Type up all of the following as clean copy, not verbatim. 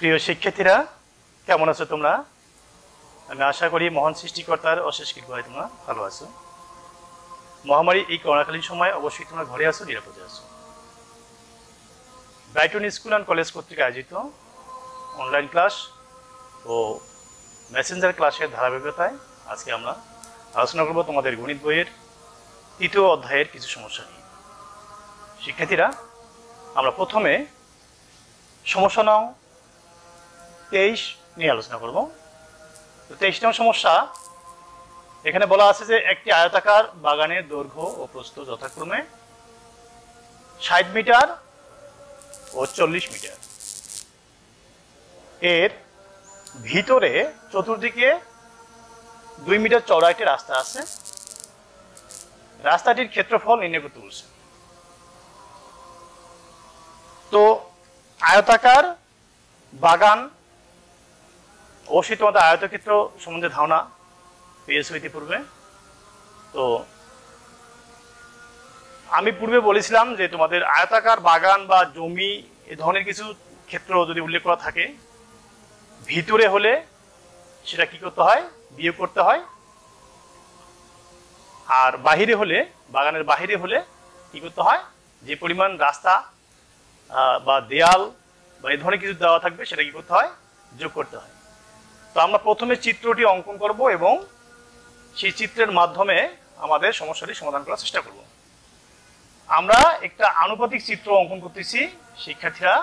প্রিয় শিক্ষার্থীরা, কেমন আছো তোমরা? আমি আশা করি মহান সৃষ্টিকর্তার অশেষ কৃপায় তোমরা ভালো আছো। মহামারী এই করোনাকালীন সময় অবশ্যই তোমরা ঘরে আছো, নিরাপদে আছো। ব্রাইটন স্কুল অ্যান্ড কলেজ কর্তৃক আয়োজিত অনলাইন ক্লাস ও মেসেঞ্জার ক্লাসের ধারাবাহিকতায় আজকে আমরা আলোচনা করব তোমাদের গণিত বইয়ের ৩য় অধ্যায়ের কিছু সমস্যা নিয়ে। শিক্ষার্থীরা, আমরা প্রথমে সমস্যা নং 23 নিয়ে আলোচনা করব। তো 23 নং সমস্যা, এখানে বলা আছে যে একটি আয়তাকার বাগানের দৈর্ঘ্য ও প্রস্থ যথাক্রমে 60 মিটার ও 40 মিটার। এর ভিতরে চতুর্দিকে 2 মিটার চওড়া একটি রাস্তা আছে। রাস্তাটির ক্ষেত্রফল নির্ণয় করতে বলছে। তো আয়তাকার বাগান, অবশ্যই তোমাদের আয়তক্ষেত্র সম্বন্ধে ধারণা পেয়েছো ইতিপূর্বে। তো আমি পূর্বে বলেছিলাম যে তোমাদের আয়তাকার বাগান বা জমি এ ধরনের কিছু ক্ষেত্র যদি উল্লেখ করা থাকে, ভিতরে হলে সেটা কি করতে হয়? বিয়োগ করতে হয়। আর বাহিরে হলে, বাগানের বাহিরে হলে কি করতে হয়? যে পরিমাণ রাস্তা বা দেয়াল বা এই ধরনের কিছু দেওয়া থাকবে সেটা কি করতে হয়? যোগ করতে হয়। তো আমরা প্রথমে চিত্রটি অঙ্কন করব এবং সেই চিত্রের মাধ্যমে আমাদের সমস্যাটি সমাধান করার চেষ্টা করব। আমরা একটা আনুপাতিক চিত্র অঙ্কন করতেছি। শিক্ষার্থীরা,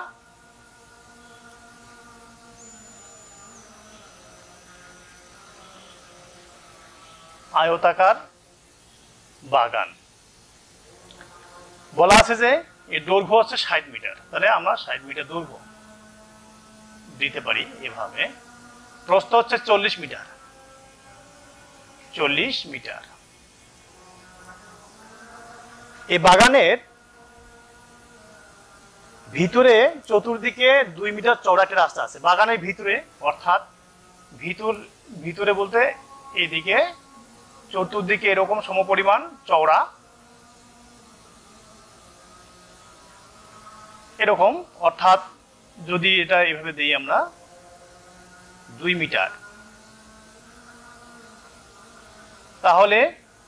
আয়তাকার বাগান বলা আছে যে এর দৈর্ঘ্য হচ্ছে 60 মিটার। তাহলে আমরা 60 মিটার দৈর্ঘ্য দিতে পারি এভাবে। প্রস্থ হচ্ছে 40 মিটার। 40 মিটার। এই বাগানের ভিতরে চতুর্দিকে 2 মিটার চওড়া একটা রাস্তা আছে। বাগানের ভিতরে, অর্থাৎ ভিতরে বলতে এইদিকে চতুর্দিকে এরকম সমপরিমাণ চওড়া, এরকম, অর্থাৎ যদি এটা এভাবে দিই আমরা 2 মিটার, তাহলে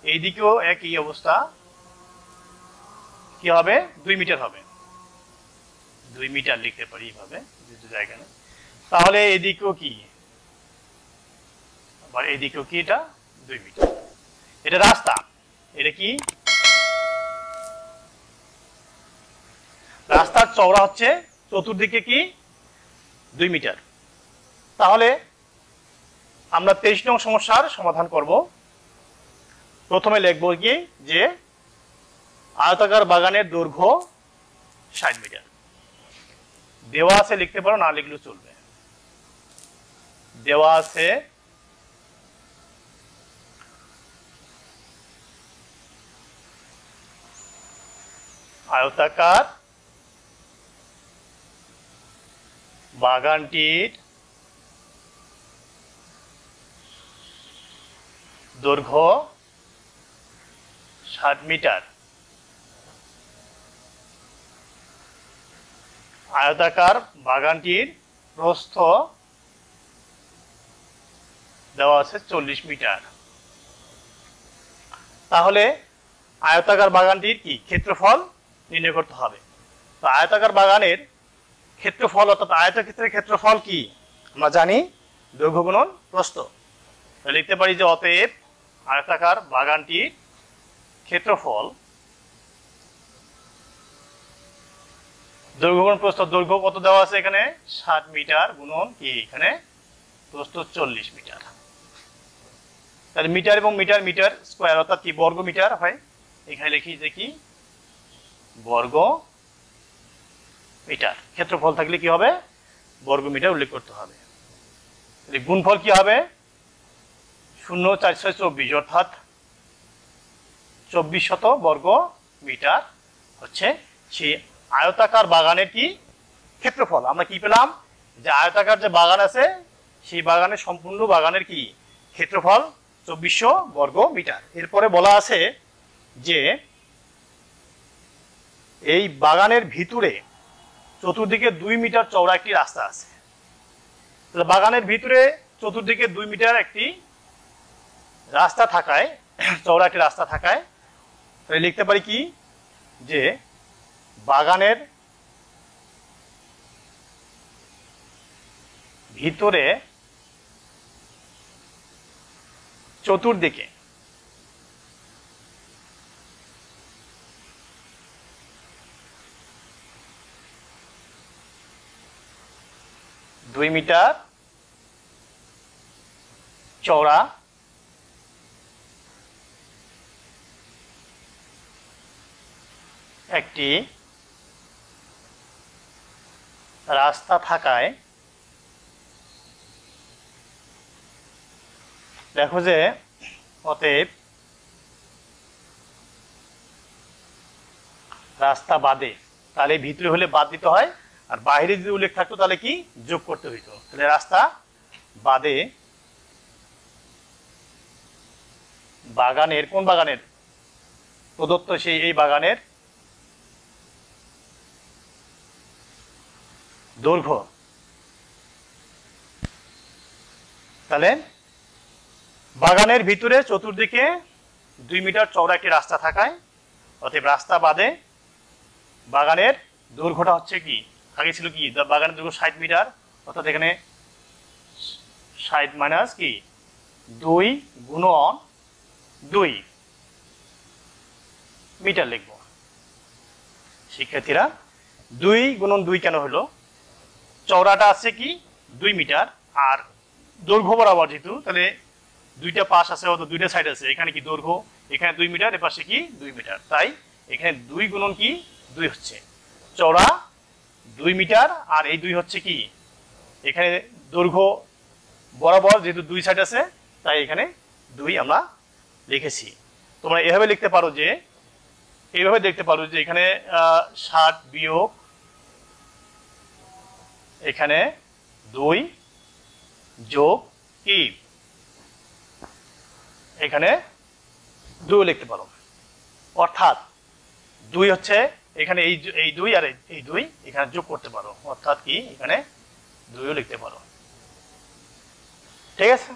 এইদিকেও একই অবস্থা। কি হবে? 2 মিটার হবে। 2 মিটার লিখতে পারি এইভাবে দুটো জায়গায়। তাহলে এদিকেও কি? আবার এদিকেও কি? এটা 2 মিটার। এটা রাস্তা। এটা কি? রাস্তার চওড়া হচ্ছে চতুর্দিকে কি? 2 মিটার। তাহলে আমরা 23 নং সমস্যার সমাধান করব। প্রথমে লিখব কি যে আয়তাকার বাগানের দৈর্ঘ্য 60 মিটার। দেওয়া আছে, লিখতে পারো, না লিখলেও চলবে। দেওয়া আছে আয়তাকার বাগানটির দৈর্ঘ্য 60 মিটার। আয়তাকার বাগানটির প্রস্থ দেওয়া আছে 40 মিটার। তাহলে আয়তাকার বাগানটির কি ক্ষেত্রফল নির্ণয় করতে হবে। তো আয়তাকার বাগানের ক্ষেত্রফল, অর্থাৎ আয়তক্ষেত্রের ক্ষেত্রফল কি? আমরা জানি দৈর্ঘ্য গুণন প্রস্থ। লিখতে পারি যে অতএব আয়তাকার বাগানটির ক্ষেত্রফল, দৈর্ঘ্য গুণন প্রস্থ, দৈর্ঘ্য কত দেওয়া আছে এখানে? 60 মিটার গুণন কি এখানে প্রস্থ 40 মিটার। তাহলে মিটার এবং মিটার, মিটার স্কয়ার, অর্থাৎ কি বর্গ মিটার হয়। এখানে লিখি যে কি বর্গ মিটার। ক্ষেত্রফল থাকলে কি হবে? বর্গ মিটার উল্লেখ করতে হবে। গুণফল কি হবে? 0 4 6 24, অর্থাৎ 2400 বর্গ মিটার হচ্ছে সেই আয়তাকার বাগানের কি ক্ষেত্রফল। আমরা কি পেলাম? যে আয়তাকার যে বাগান আছে সেই বাগানের সম্পূর্ণ বাগানের কি ক্ষেত্রফল 2400 বর্গ মিটার। এরপরে বলা আছে যে এই বাগানের ভিতরে চতুর্দিকে 2 মিটার চওড়া একটি রাস্তা আছে। তাহলে বাগানের ভিতরে চতুর্দিকে 2 মিটার একটি রাস্তা থাকায়, চওড়া একটি রাস্তা থাকায় তাহলে লিখতে পারি কি যে বাগানের ভিতরে চতুর্দিকে দুই মিটার চওড়া একটি রাস্তা থাকায় দেখো যে অতএব রাস্তা বাদে, তাহলে ভিতরে হলে বাদ দিতে হয়, আর বাইরে যদি উল্লেখ থাকতো তাহলে কি যোগ করতে হইতো। তাহলে রাস্তা বাদে বাগানের, কোন বাগানের, প্রদত্ত সেই এই বাগানের দৈর্ঘ্য, তাহলে বাগানের ভিতরে চতুর্দিকে 2 মিটার চওড়া একটি রাস্তা থাকায় অতএব রাস্তা বাদে বাগানের দৈর্ঘ্যটা হচ্ছে কি, আগে ছিল কি বাগানের দৈর্ঘ্য 60 মিটার, অর্থাৎ এখানে 60 মাইনাস কি 2 গুণন 2 মিটার লিখব। শিক্ষার্থীরা 2 গুণন 2 কেন হলো, চওড়াটা আছে কি 2 মিটার, আর দৈর্ঘ্য বরাবর যেহেতু, তাহলে দুইটা পাশ আছে, অত দুইটা সাইড আছে, এখানে কি দৈর্ঘ্য, এখানে 2 মিটার, এর পাশে কি 2 মিটার, তাই এখানে 2 গুণন কি 2 হচ্ছে, চওড়া 2 মিটার, আর এই 2 হচ্ছে কি এখানে দৈর্ঘ্য বরাবর যেহেতু 2 সাইড আছে, তাই এখানে 2 আমরা লিখেছি। তোমরা এভাবে লিখতে পারো যে, এইভাবে দেখতে পারো যে এখানে 60 বিয়োগ এখানে 2 যোগ কি এখানে 2 লিখতে পারো, অর্থাৎ 2 হচ্ছে এখানে এই 2 আর এই 2 এখানে যোগ করতে পারো, অর্থাৎ কি এখানে 2ও লিখতে পারো। ঠিক আছে,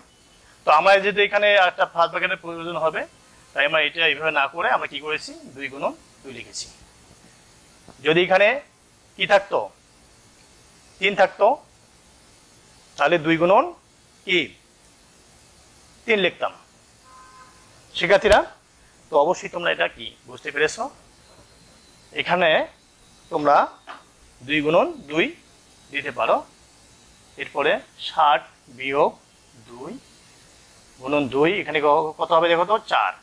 তো আমরা যেহেতু এখানে একটা ফাঁস ব্র্যাকেটের প্রয়োজন হবে, তাই আমরা এটা এইভাবে না করে আমরা কি করেছি 2 গুণন 2 লিখেছি। যদি এখানে কি থাকতো 3 থাকতো তাহলে 2 গুণন কি 3 লিখতাম। শিক্ষার্থীরা, তো অবশ্যই তোমরা এটা কি বুঝতে পেরেছো, এখানে তোমরা 2 গুণন 2 দিতে পারো। এরপরে 60 বিয়োগ 2 গুণন 2, এখানে কত হবে দেখো তো 4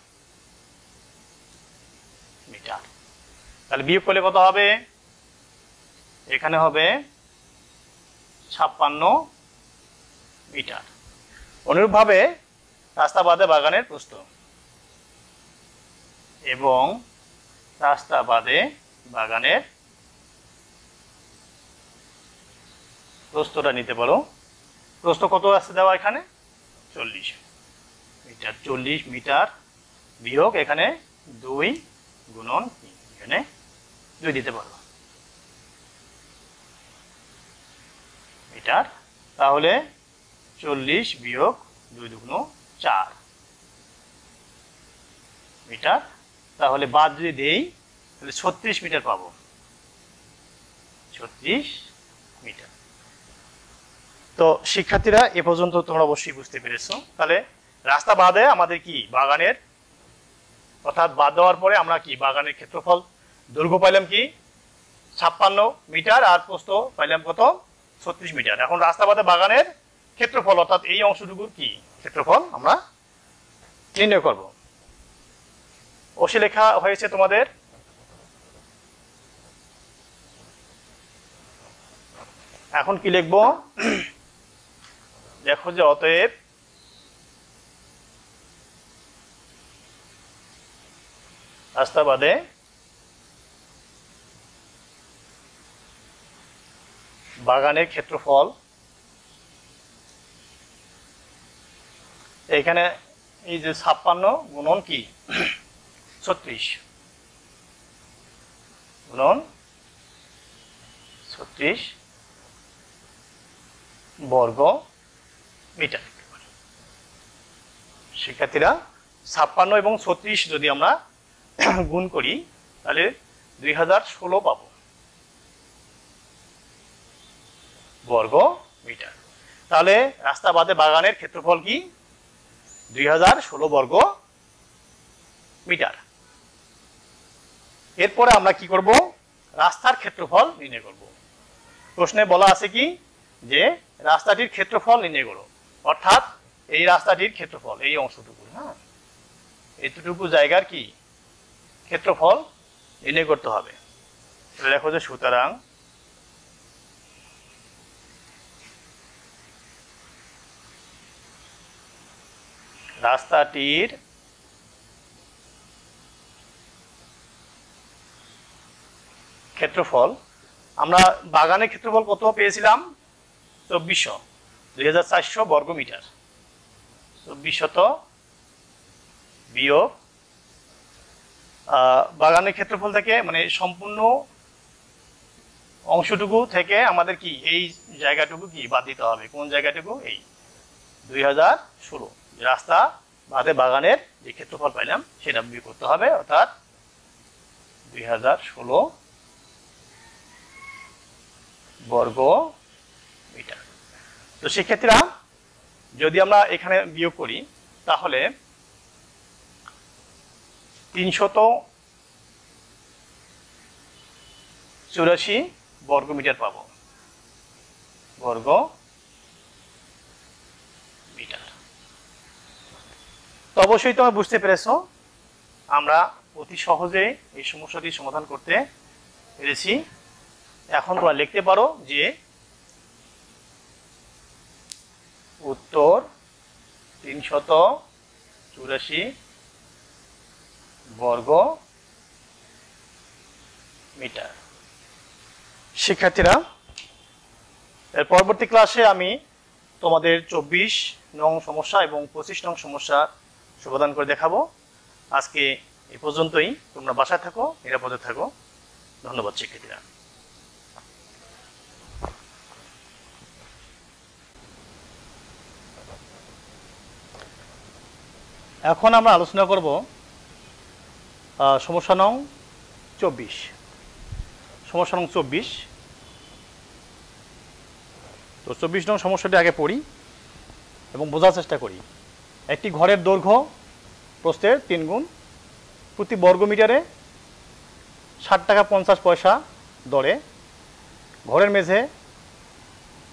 মিটার, তাহলে বিয়োগ করলে কত হবে, এখানে হবে 56 মিটার। অনুরূপভাবে রাস্তা বাদে বাগানের প্রস্থ এবং রাস্তা বাদে বাগানের প্রস্থটা নিতে পারো। প্রস্থ কত আছে দেওয়া এখানে 40 মিটার, 40 মিটার বিয়োগ এখানে 2 গুণন এখানে 2 দিতে পারো মিটার, তাহলে 40 বিয়োগ 2 দুগুণ 4 মিটার, তাহলে বাদ যদি দেই তাহলে 36 মিটার পাবো, 36 মিটার। তো শিক্ষার্থীরা এ পর্যন্ত তোমরা অবশ্যই বুঝতে পেরেছো। তাহলে রাস্তা বাদে আমাদের কি বাগানের, অর্থাৎ বাদ দেওয়ার পরে আমরা কি বাগানের ক্ষেত্রফল দৈর্ঘ্য পাইলাম কি 56 মিটার, আর প্রস্থ পাইলাম কত 36 মিটার। এখন রাস্তা বাদে বাগানের ক্ষেত্রফল, অর্থাৎ এই অংশটুকুর কি ক্ষেত্রফল আমরা নির্ণয় করব। অবশ্যই লেখা হয়েছে তোমাদের, এখন কি লিখবো দেখো যে অতএব রাস্তা বাদে বাগানের ক্ষেত্রফল, এখানে এই যে 56 গুণন কি 36 গুণন 36 বর্গ মিটার। শিক্ষার্থীরা 56 এবং 36 যদি আমরা গুণ করি তাহলে 2016 পাবো বর্গ মিটার। তাহলে রাস্তা বাদে বাগানের ক্ষেত্রফল কি? 2016 বর্গ মিটার। এরপরে আমরা কি করব? রাস্তার ক্ষেত্রফল নির্ণয় করব। প্রশ্নে বলা আছে কি যে রাস্তাটির ক্ষেত্রফল নির্ণয় করো, অর্থাৎ এই রাস্তাটির ক্ষেত্রফল এই অংশটুকু, হ্যাঁ এতটুকু জায়গার কি ক্ষেত্রফল নির্ণয় করতে হবে। লেখো যে সুতরাং রাস্তাটির ক্ষেত্রফল, আমরা বাগানের ক্ষেত্রফল কত পেয়েছিলাম? 2400, 2400 বর্গ মিটার। 2400 বিয়োগ বাগানের ক্ষেত্রফল থেকে মানে সম্পূর্ণ অংশটুকু থেকে আমাদের কি এই জায়গাটুকু কি বাদ দিতে হবে। কোন জায়গাটুকু? এই 2016 রাস্তা বাদে বাগানের যে ক্ষেত্রফল পাইলাম সেটা বিয়োগ করতে হবে, অর্থাৎ 2016 বর্গ মিটার। তো শিক্ষার্থীরা যদি আমরা এখানে বিয়োগ করি তাহলে 384 বর্গ মিটার পাবো বর্গ মিটার। তো অবশ্যই তোমরা বুঝতে পেরেছো আমরা অতি সহজে এই সমস্যাটি সমাধান করতে পেরেছি। এখন তোমরা লিখতে পারো যে উত্তর 384 বর্গ মিটার। শিক্ষার্থীরা এর পরবর্তী ক্লাসে আমি তোমাদের 24 নং সমস্যা এবং 25 নং সমস্যা সমাধান করে দেখাবো। আজকে এই পর্যন্তই। তোমরা বাসায় থাকো, নিরাপদে থাকো। ধন্যবাদ শিক্ষার্থীরা। এখন আমরা আলোচনা করব সমস্যা নং 24। সমস্যা নং 24। তো 24 নং সমস্যাটি আগে পড়ি এবং বোঝার চেষ্টা করি। একটি ঘরের দৈর্ঘ্য প্রস্থের 3 গুণ, প্রতি বর্গ মিটারে 60 টাকা 50 পয়সা দরে ঘরের মেঝে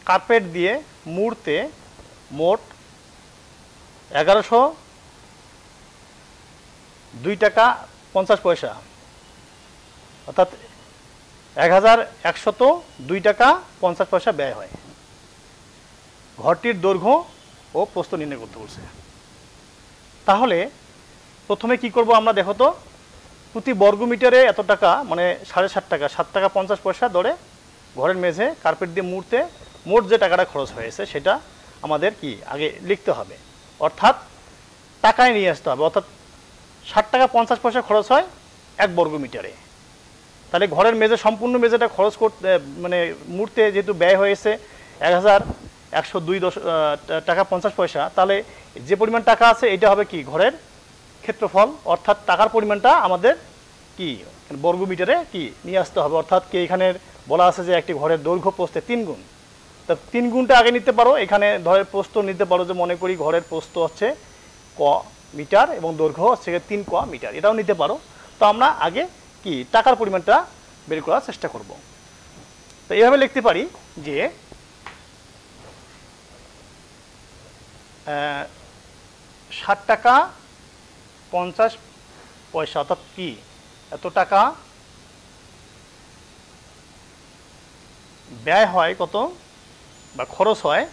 কার্পেট দিয়ে মুড়তে মোট 1102 টাকা 50 পয়সা, অর্থাৎ 1102 টাকা 50 পয়সা ব্যয় হয়। ঘরটির দৈর্ঘ্য ও প্রস্থ নির্ণয় করতে বলছে। তাহলে প্রথমে কি করব আমরা? দেখো তো, প্রতি বর্গ মিটারে এত টাকা মানে 7.5 টাকা 7 টাকা 50 পয়সা দরে ঘরের মেঝে কার্পেট দিয়ে মুড়তে মোট যে টাকাটা খরচ হয়েছে সেটা আমাদের কি আগে লিখতে হবে, অর্থাৎ টাকায় নিয়ে আসতে হবে। অর্থাৎ 60 টাকা 50 পয়সা খরচ হয় 1 বর্গ মিটারে। তাহলে ঘরের মেঝে সম্পূর্ণ মেঝেটা খরচ করতে মানে মুড়তে যেহেতু ব্যয় হয়েছে 1102 টাকা 50 পয়সা, তাহলে যে পরিমাণ টাকা আছে এটা হবে কি ঘরের ক্ষেত্রফল, অর্থাৎ টাকার পরিমাণটা আমাদের কি বর্গ মিটারে কি নিয়ে আসতে হবে। অর্থাৎ কি এখানে বলা আছে যে একটি ঘরের দৈর্ঘ্য প্রস্থে 3 গুণ, তা 3 গুণটা আগে নিতে পারো। এখানে ধরে প্রস্থ নিতে পারো, যে মনে করি ঘরের প্রস্থ হচ্ছে ক মিটার এবং দৈর্ঘ্য হচ্ছে 3 ক মিটার, এটাও নিতে পারো। তো আমরা আগে কি টাকার পরিমাণটা বের করার চেষ্টা করব। তো এইভাবে লিখতে পারি যে 60 টাকা 50 পয়সা, অর্থাৎ কি এত টাকা ব্যয় হয়, কত বা খরচ হয়,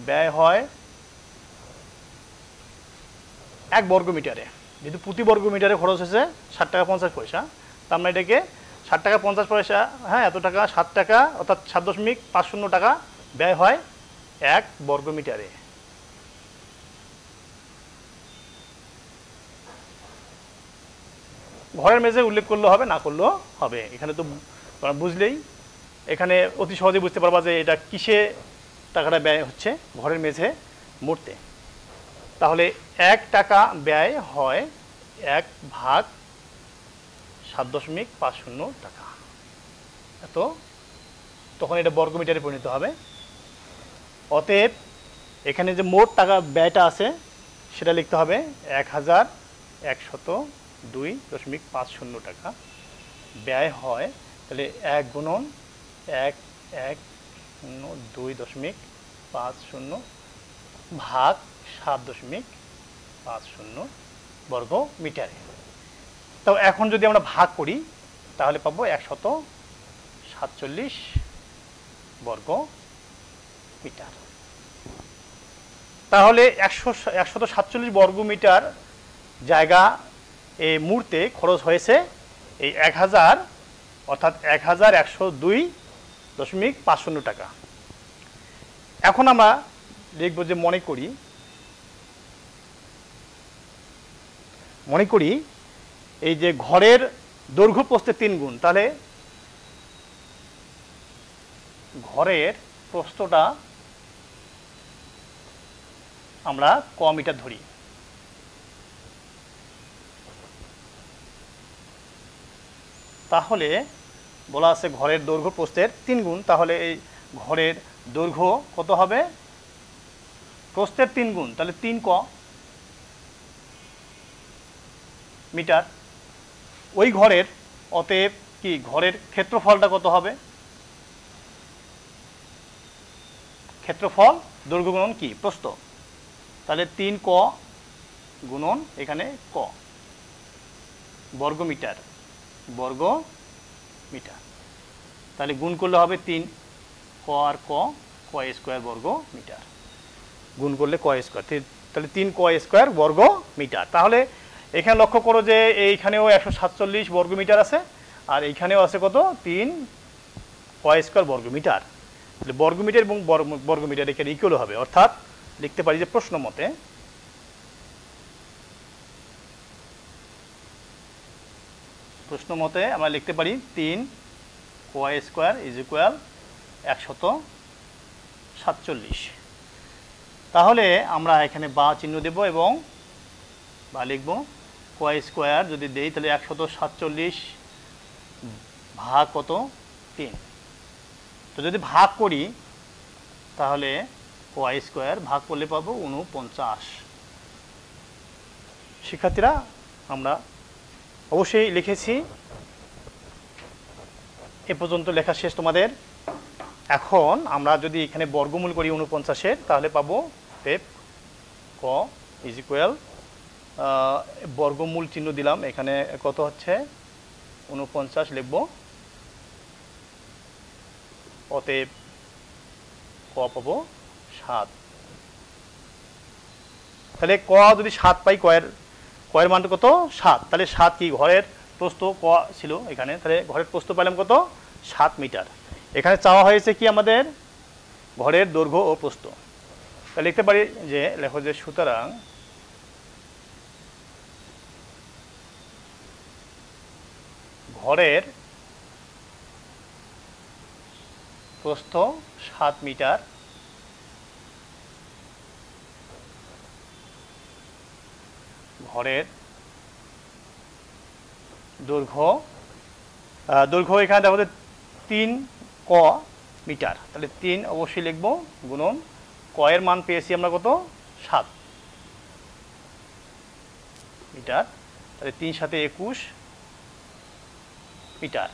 ব্যয় হয় 1 বর্গ মিটারে। যেহেতু প্রতি বর্গ মিটারে খরচ হয়েছে 60 টাকা 50 পয়সা, তা আমরা এটাকে 60 টাকা 50 পয়সা, হ্যাঁ এত টাকা 7 টাকা অর্থাৎ 7.50 টাকা ব্যয় হয় 1 বর্গ মিটারে। ঘরের মেঝে উল্লেখ করলে হবে, না করলেও হবে, এখানে তো বুঝলেই এখানে অতি সহজে বুঝতে পারবা যে এটা কিসে টাকাটা ব্যয় হচ্ছে ঘরের মেঝে মুড়তে। তাহলে 1 টাকা ব্যয় হয় 1/7.50 টাকা। এত তখন এটা বর্গমিটারে পরিণত হবে। অতএব এখানে যে মোট টাকা ব্যয়টা আছে সেটা লিখতে হবে 1102.50 টাকা ব্যয় হয়। তাহলে 1 গুণন 1102.50 ভাগ 7.50 বর্গ মিটারে। তো এখন যদি আমরা ভাগ করি তাহলে পাবো 147 বর্গ মিটার। তাহলে 147 বর্গ মিটার জায়গা এই মুহূর্তে খরচ হয়েছে এই 1000 অর্থাৎ 1102.50 টাকা। এখন আমরা লিখব যে মনে করি এই যে ঘরের দৈর্ঘ্য প্রস্থের 3 গুণ, তাহলে ঘরের প্রস্থটা আমরা ক মিটার ধরি। তাহলে বলা আছে ঘরের দৈর্ঘ্য প্রস্থের 3 গুণ, তাহলে এই ঘরের দৈর্ঘ্য কত হবে? প্রস্থের 3 গুণ, তাহলে 3 ক মিটার। ওই ঘরের অতএব কি ঘরের ক্ষেত্রফলটা কত হবে? ক্ষেত্রফল দৈর্ঘ্য গুণন কি প্রস্থ, তাহলে 3 ক গুণন এখানে ক বর্গ মিটার তাহলে গুণ করলে হবে 3 ক আর ক স্কোয়ার বর্গ মিটার, গুণ করলে ক স্কোয়ার, তাহলে 3 ক স্কোয়ার বর্গ মিটার। তাহলে এখানে লক্ষ্য করো যে এইখানেও 147 বর্গ মিটার আছে আর এইখানেও আছে কত 3 ক স্কোয়ার বর্গ মিটার। তাহলে বর্গ মিটার এবং বর্গ মিটার এখানে ইকুয়াল হবে, অর্থাৎ লিখতে পারি যে প্রশ্ন মতে আমরা লিখতে পারি 3 ক স্কোয়ার ইজ ইকুয়াল 147। তাহলে আমরা এখানে বা চিহ্ন দেব এবং বা লিখব ক স্কোয়ার যদি দেই তাহলে 147 ভাগ কত 3। তো যদি ভাগ করি তাহলে ক স্কোয়ার ভাগ করলে পাবো 49। শিক্ষার্থীরা আমরা অবশ্যই লিখেছি, এ পর্যন্ত লেখা শেষ তোমাদের। এখন আমরা যদি এখানে বর্গমূল করি 49-এর তাহলে পাবো ক ইজ ইকুয়াল বর্গমূল চিহ্ন দিলাম, এখানে কত হচ্ছে 49 লিখব, অতএব ক পাবো 7। তাহলে ক যদি 7 পাই, কয়ের মানটা কত 7, তাহলে 7 কি ঘরের প্রস্থ ক ছিল এখানে, তাহলে ঘরের প্রস্থ পেলাম কত 7 মিটার। এখানে চাওয়া হয়েছে কি আমাদের ঘরের দৈর্ঘ্য ও প্রস্থ, তাহলে লিখতে পারি যে লেখো যে সুতরাং ঘরের প্রস্থ 7 মিটার ঘরের দৈর্ঘ্য এখানে দেখো 3 ক মিটার, তাহলে 3 অবশ্যই লিখবো গুণন ক এর মান পেয়েছি আমরা কত 7 মিটার, তাহলে 3 সাথে 21 মিটার।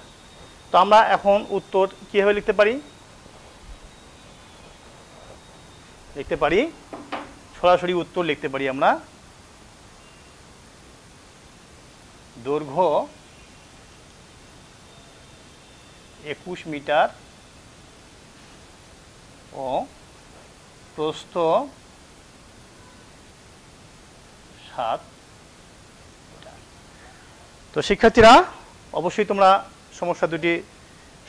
তো আমরা এখন উত্তর কিভাবে লিখতে পারি সরাসরি উত্তর লিখতে পারি আমরা দৈর্ঘ্য 21 মিটার ও প্রস্থ 7 মিটার। তো শিক্ষার্থীরা অবশ্যই তোমরা সমস্যা দুটি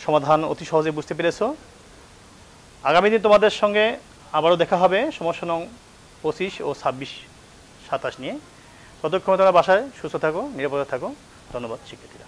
সমাধান অতি সহজে বুঝতে পেরেছো। আগামী দিন তোমাদের সঙ্গে আবারও দেখা হবে সমস্যা নং 25 ও 26-27 নিয়ে। ততক্ষণ তোমরা বাসায় সুস্থ থাকো, নিরাপদে থাকো। ধন্যবাদ শিক্ষার্থীরা।